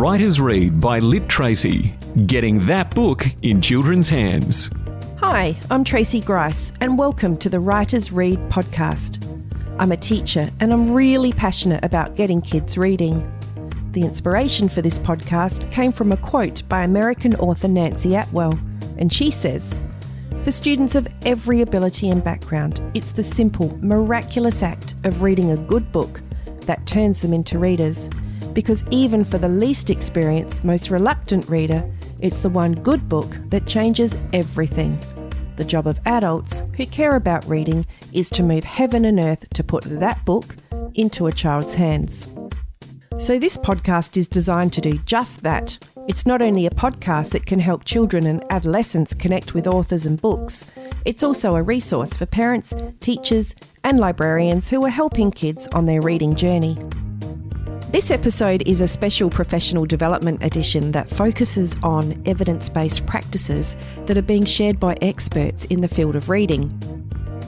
Writer's Read by LiTracey, getting that book in children's hands. Hi, I'm Tracey Grice and welcome to the Writer's Read podcast. I'm a teacher and I'm really passionate about getting kids reading. The inspiration for this podcast came from a quote by American author Nancy Atwell, and she says, "For students of every ability and background, it's the simple, miraculous act of reading a good book that turns them into readers. Because even for the least experienced, most reluctant reader, it's the one good book that changes everything. The job of adults who care about reading is to move heaven and earth to put that book into a child's hands." So this podcast is designed to do just that. It's not only a podcast that can help children and adolescents connect with authors and books, it's also a resource for parents, teachers, and librarians who are helping kids on their reading journey. This episode is a special professional development edition that focuses on evidence-based practices that are being shared by experts in the field of reading.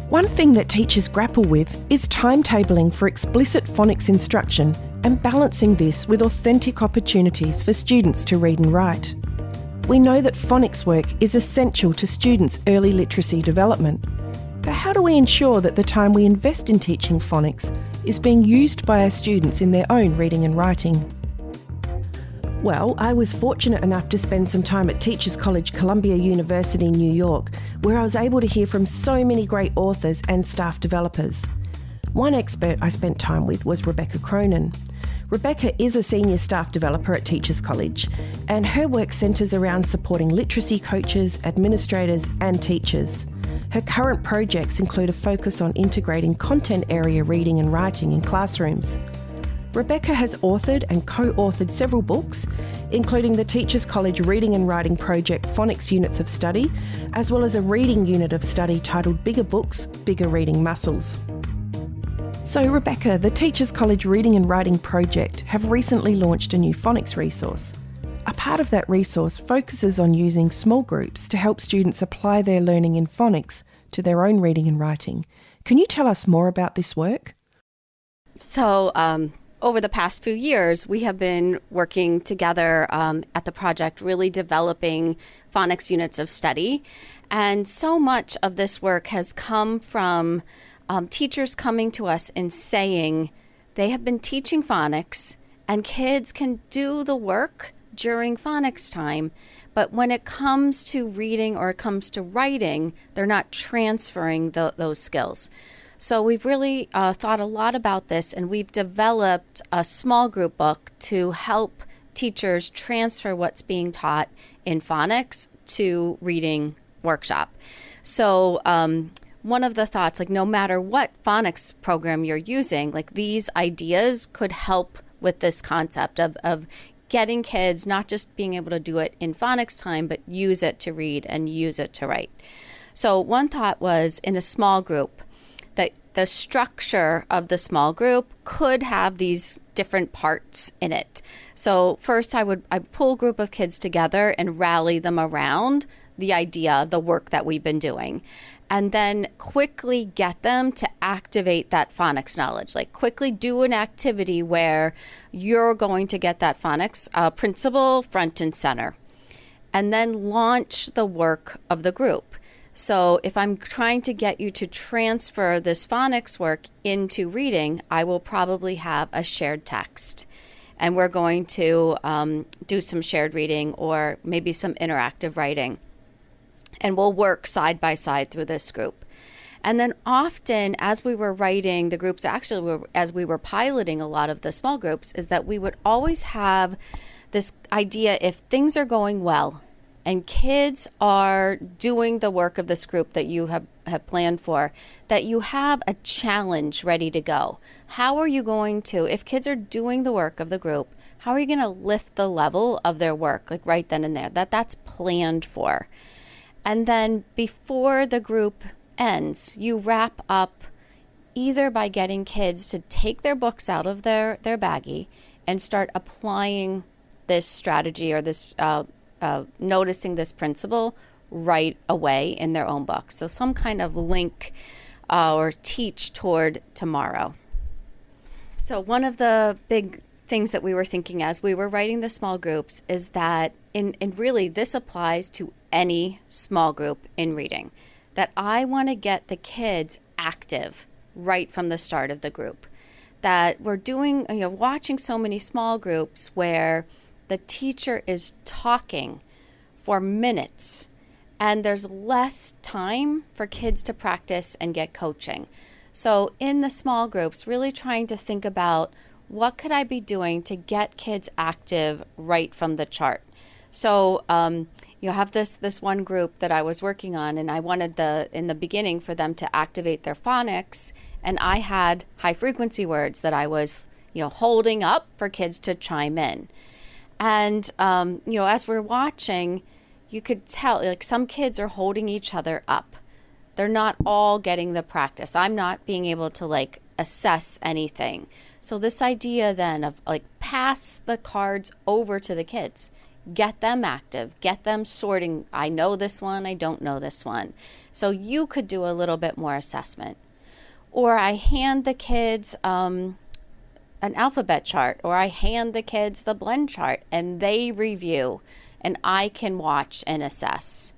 One thing that teachers grapple with is timetabling for explicit phonics instruction and balancing this with authentic opportunities for students to read and write. We know that phonics work is essential to students' early literacy development, but how do we ensure that the time we invest in teaching phonics is being used by our students in their own reading and writing? Well, I was fortunate enough to spend some time at Teachers College, Columbia University, New York, where I was able to hear from so many great authors and staff developers. One expert I spent time with was Rebecca Cronin. Rebecca is a senior staff developer at Teachers College, and her work centres around supporting literacy coaches, administrators, and teachers. Her current projects include a focus on integrating content area reading and writing in classrooms. Rebecca has authored and co-authored several books, including the Teachers College Reading and Writing Project Phonics Units of Study, as well as a reading unit of study titled Bigger Books, Bigger Reading Muscles. So Rebecca, the Teachers College Reading and Writing Project have recently launched a new phonics resource. A part of that resource focuses on using small groups to help students apply their learning in phonics to their own reading and writing. Can you tell us more about this work? So, over the past few years, we have been working together at the project, really developing phonics units of study. And so much of this work has come from teachers coming to us and saying they have been teaching phonics and kids can do the work during phonics time, but when it comes to reading or it comes to writing, they're not transferring those skills. So we've really thought a lot about this, and we've developed a small group book to help teachers transfer what's being taught in phonics to reading workshop. So one of the thoughts, like no matter what phonics program you're using, like these ideas could help with this concept of getting kids not just being able to do it in phonics time, but use it to read and use it to write. So one thought was in a small group, that the structure of the small group could have these different parts in it. So first I'd pull a group of kids together and rally them around the idea of the work that we've been doing. And then quickly get them to activate that phonics knowledge, like quickly do an activity where you're going to get that phonics principle front and center. And then launch the work of the group. So if I'm trying to get you to transfer this phonics work into reading, I will probably have a shared text. And we're going to do some shared reading or maybe some interactive writing. And we'll work side by side through this group. And then often as we were writing the groups, as we were piloting a lot of the small groups, is that we would always have this idea, if things are going well, and kids are doing the work of this group that you have planned for, that you have a challenge ready to go. How are you going to, if kids are doing the work of the group, how are you going to lift the level of their work, like right then and there? That's planned for. And then before the group ends, you wrap up either by getting kids to take their books out of their baggie and start applying this strategy or this noticing this principle right away in their own books. So some kind of link or teach toward tomorrow. So one of the big things that we were thinking as we were writing the small groups is that, and really this applies to any small group in reading, that I want to get the kids active right from the start of the group. That we're doing, watching so many small groups where the teacher is talking for minutes and there's less time for kids to practice and get coaching. So in the small groups, really trying to think about what could I be doing to get kids active right from the chart. So, have this one group that I was working on, and I wanted in the beginning for them to activate their phonics, and I had high frequency words that I was, holding up for kids to chime in. And, as we're watching, you could tell, like, some kids are holding each other up. They're not all getting the practice. I'm not being able to, assess anything. So this idea then of, pass the cards over to the kids. Get them active, get them sorting. I know this one, I don't know this one. So you could do a little bit more assessment. Or I hand the kids an alphabet chart, or I hand the kids the blend chart and they review and I can watch and assess.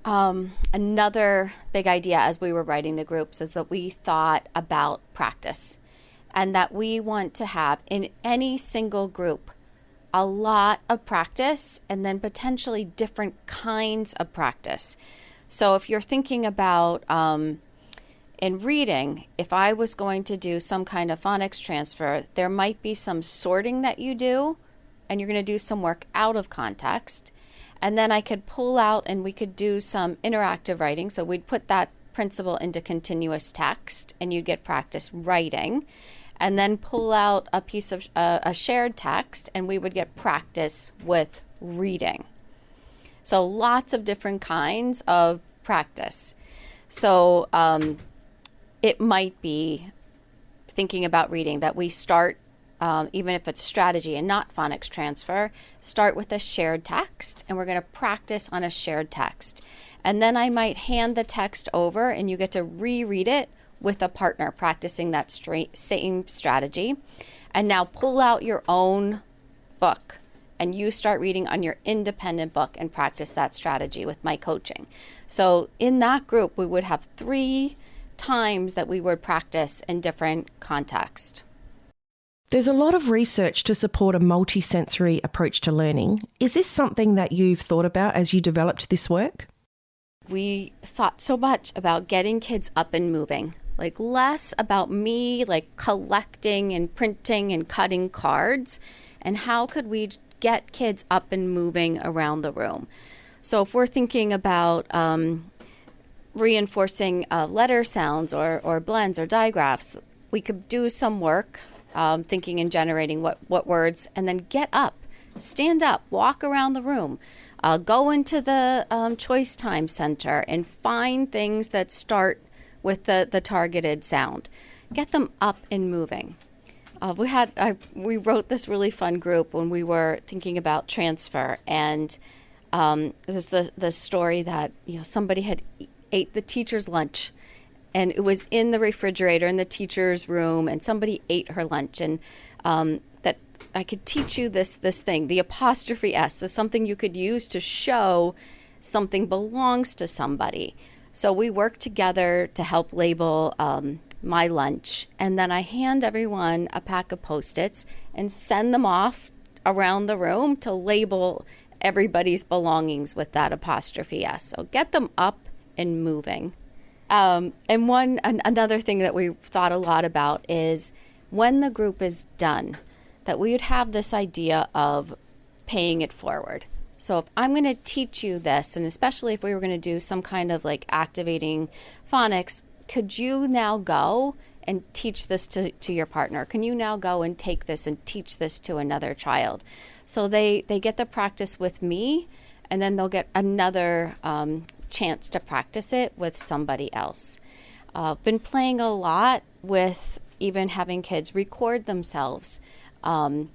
Another big idea as we were writing the groups is that we thought about practice, and that we want to have in any single group a lot of practice and then potentially different kinds of practice. So if you're thinking about in reading, if I was going to do some kind of phonics transfer, there might be some sorting that you do, and you're going to do some work out of context. And then I could pull out and we could do some interactive writing. So we'd put that principle into continuous text and you'd get practice writing. And then pull out a piece of a shared text and we would get practice with reading. So lots of different kinds of practice. So it might be thinking about reading that we start, even if it's strategy and not phonics transfer, start with a shared text and we're going to practice on a shared text. And then I might hand the text over and you get to reread it with a partner practicing that same strategy. And now pull out your own book and you start reading on your independent book and practice that strategy with my coaching. So in that group, we would have 3 times that we would practice in different contexts. There's a lot of research to support a multisensory approach to learning. Is this something that you've thought about as you developed this work? We thought so much about getting kids up and moving, less about me, collecting and printing and cutting cards, and how could we get kids up and moving around the room. So if we're thinking about reinforcing letter sounds or blends or digraphs, we could do some work thinking and generating what words, and then get up, stand up, walk around the room, go into the choice time center and find things that start with the targeted sound. Get them up and moving. We wrote this really fun group when we were thinking about transfer, and there's the story that somebody had ate the teacher's lunch, and it was in the refrigerator in the teacher's room, and somebody ate her lunch, and that I could teach you this thing, the apostrophe S is something you could use to show something belongs to somebody. So we work together to help label my lunch, and then I hand everyone a pack of Post-its and send them off around the room to label everybody's belongings with that apostrophe S. So get them up and moving. And another thing that we thought a lot about is when the group is done, that we would have this idea of paying it forward. So if I'm going to teach you this, and especially if we were going to do some kind of activating phonics, could you now go and teach this to your partner? Can you now go and take this and teach this to another child? So they get the practice with me, and then they'll get another chance to practice it with somebody else. Been playing a lot with even having kids record themselves and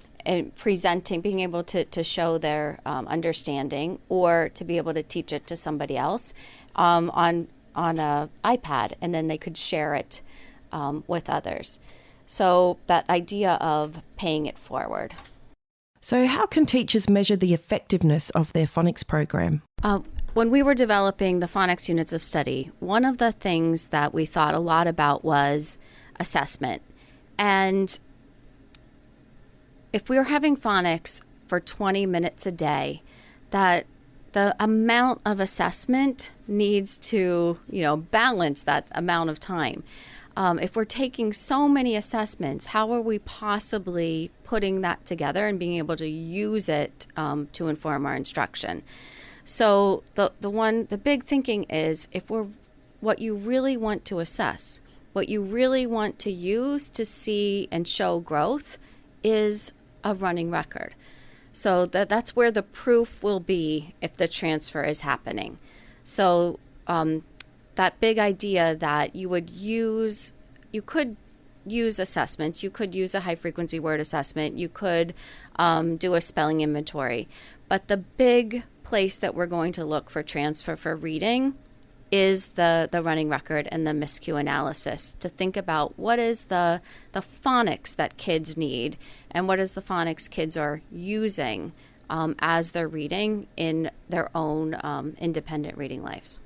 presenting, being able to show their understanding, or to be able to teach it to somebody else on a iPad, and then they could share it with others. So that idea of paying it forward. So how can teachers measure the effectiveness of their phonics program? When we were developing the phonics units of study, one of the things that we thought a lot about was assessment. And if we were having phonics for 20 minutes a day, that the amount of assessment needs to, balance that amount of time. If we're taking so many assessments, how are we possibly putting that together and being able to use it to inform our instruction? So the big thinking is, what you really want to assess, what you really want to use to see and show growth is a running record. So that's where the proof will be if the transfer is happening. So that big idea that you could use assessments, you could use a high frequency word assessment, you could do a spelling inventory, but the big place that we're going to look for transfer for reading is the running record and the miscue analysis, to think about what is the phonics that kids need and what is the phonics kids are using as they're reading in their own independent reading lives.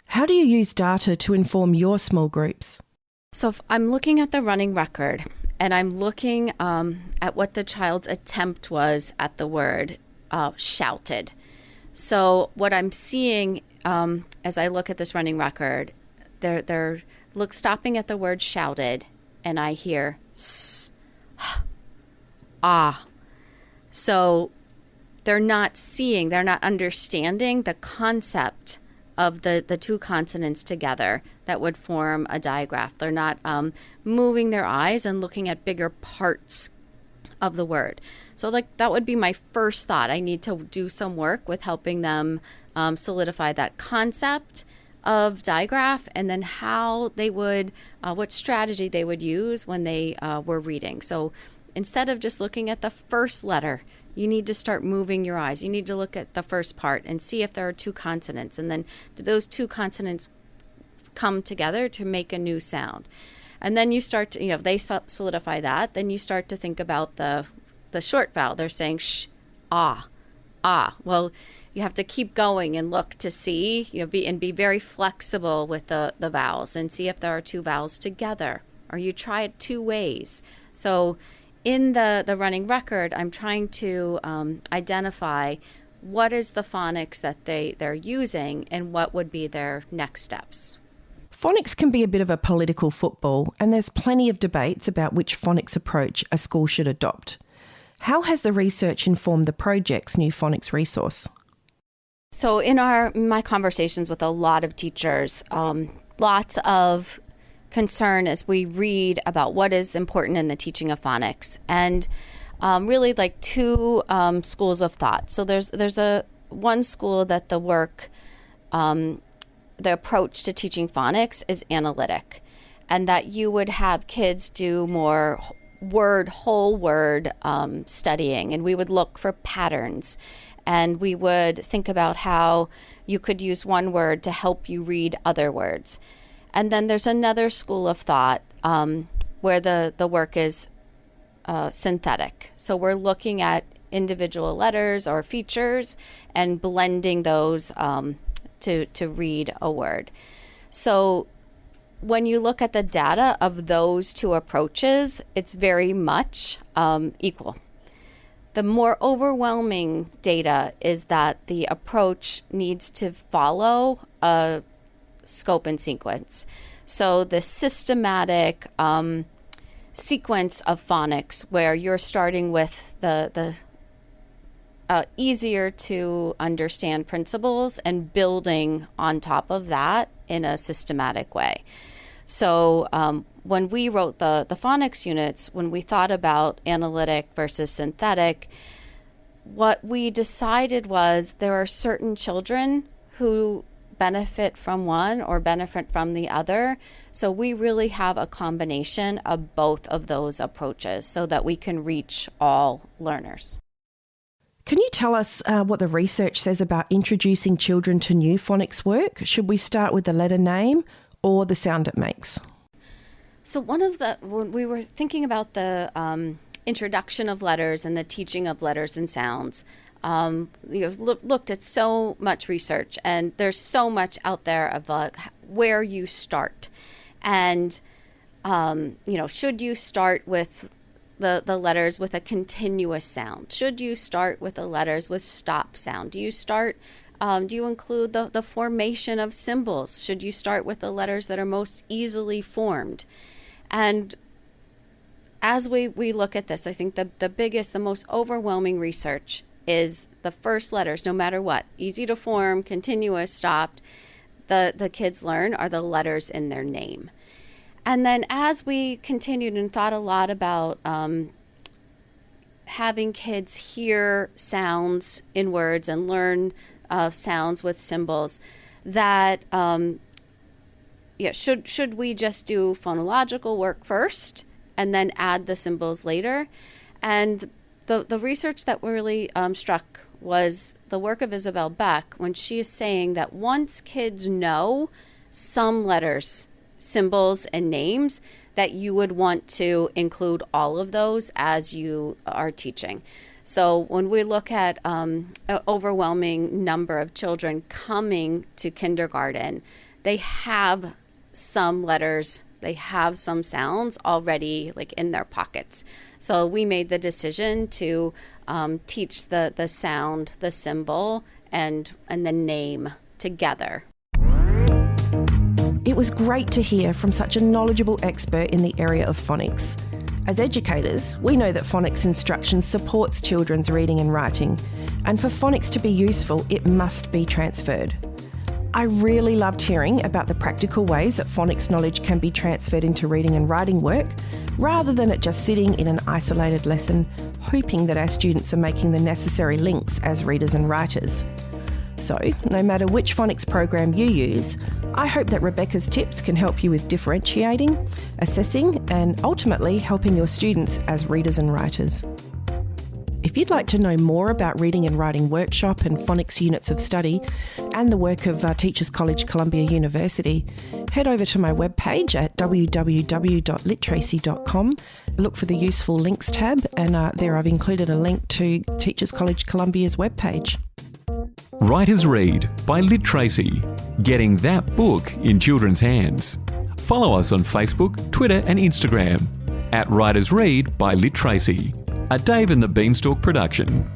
How do you use data to inform your small groups? So if I'm looking at the running record and I'm looking at what the child's attempt was at the word shouted. So what I'm seeing as I look at this running record, they're stopping at the word shouted, and I hear s, ah. So they're not understanding the concept of the two consonants together that would form a digraph. They're not moving their eyes and looking at bigger parts of the word. So that would be my first thought. I need to do some work with helping them solidify that concept of digraph, and then how they would, what strategy they would use when they were reading. So instead of just looking at the first letter, you need to start moving your eyes. You need to look at the first part and see if there are two consonants, and then do those two consonants come together to make a new sound. And then you start to, if they solidify that, then you start to think about the short vowel. They're saying sh, ah, ah. Well, you have to keep going and look to see, be very flexible with the vowels and see if there are two vowels together, or you try it two ways. So in the running record, I'm trying to identify what is the phonics that they're using and what would be their next steps. Phonics can be a bit of a political football, and there's plenty of debates about which phonics approach a school should adopt. How has the research informed the project's new phonics resource? So in my conversations with a lot of teachers, lots of concern as we read about what is important in the teaching of phonics, and really two schools of thought. So there's one school that the approach to teaching phonics is analytic, and that you would have kids do more whole word studying, and we would look for patterns, and we would think about how you could use one word to help you read other words. And then there's another school of thought where the work is synthetic. So we're looking at individual letters or features and blending those to read a word. So when you look at the data of those two approaches, it's very much equal. The more overwhelming data is that the approach needs to follow a scope and sequence. So the systematic sequence of phonics, where you're starting with the easier to understand principles and building on top of that in a systematic way. So when we wrote the phonics units, when we thought about analytic versus synthetic, what we decided was there are certain children who benefit from one or benefit from the other. So we really have a combination of both of those approaches so that we can reach all learners. Can you tell us what the research says about introducing children to new phonics work? Should we start with the letter name or the sound it makes? So when we were thinking about the introduction of letters and the teaching of letters and sounds, looked at so much research, and there's so much out there about where you start. And, should you start with the letters with a continuous sound? Should you start with the letters with stop sound? Do you include the formation of symbols? Should you start with the letters that are most easily formed? And as we look at this, I think the most overwhelming research is the first letters, no matter what, easy to form, continuous, stopped, the kids learn are the letters in their name. And then as we continued and thought a lot about having kids hear sounds in words and learn sounds with symbols, that should we just do phonological work first and then add the symbols later? And the research that really struck was the work of Isabel Beck, when she is saying that once kids know some letters, symbols, and names, that you would want to include all of those as you are teaching. So when we look at an overwhelming number of children coming to kindergarten, they have some letters, they have some sounds already like in their pockets. So we made the decision to teach the sound, the symbol, and the name together. It was great to hear from such a knowledgeable expert in the area of phonics. As educators, we know that phonics instruction supports children's reading and writing, and for phonics to be useful, it must be transferred. I really loved hearing about the practical ways that phonics knowledge can be transferred into reading and writing work, rather than it just sitting in an isolated lesson, hoping that our students are making the necessary links as readers and writers. So, no matter which phonics program you use, I hope that Rebecca's tips can help you with differentiating, assessing, and ultimately helping your students as readers and writers. If you'd like to know more about Reading and Writing Workshop and phonics units of study and the work of Teachers College Columbia University, head over to my webpage at www.LiTracey.com. Look for the Useful Links tab, and there I've included a link to Teachers College Columbia's webpage. Writers Read by LiTracey. Getting that book in children's hands. Follow us on Facebook, Twitter and Instagram at Writers Read by LiTracey, a Dave and the Beanstalk production.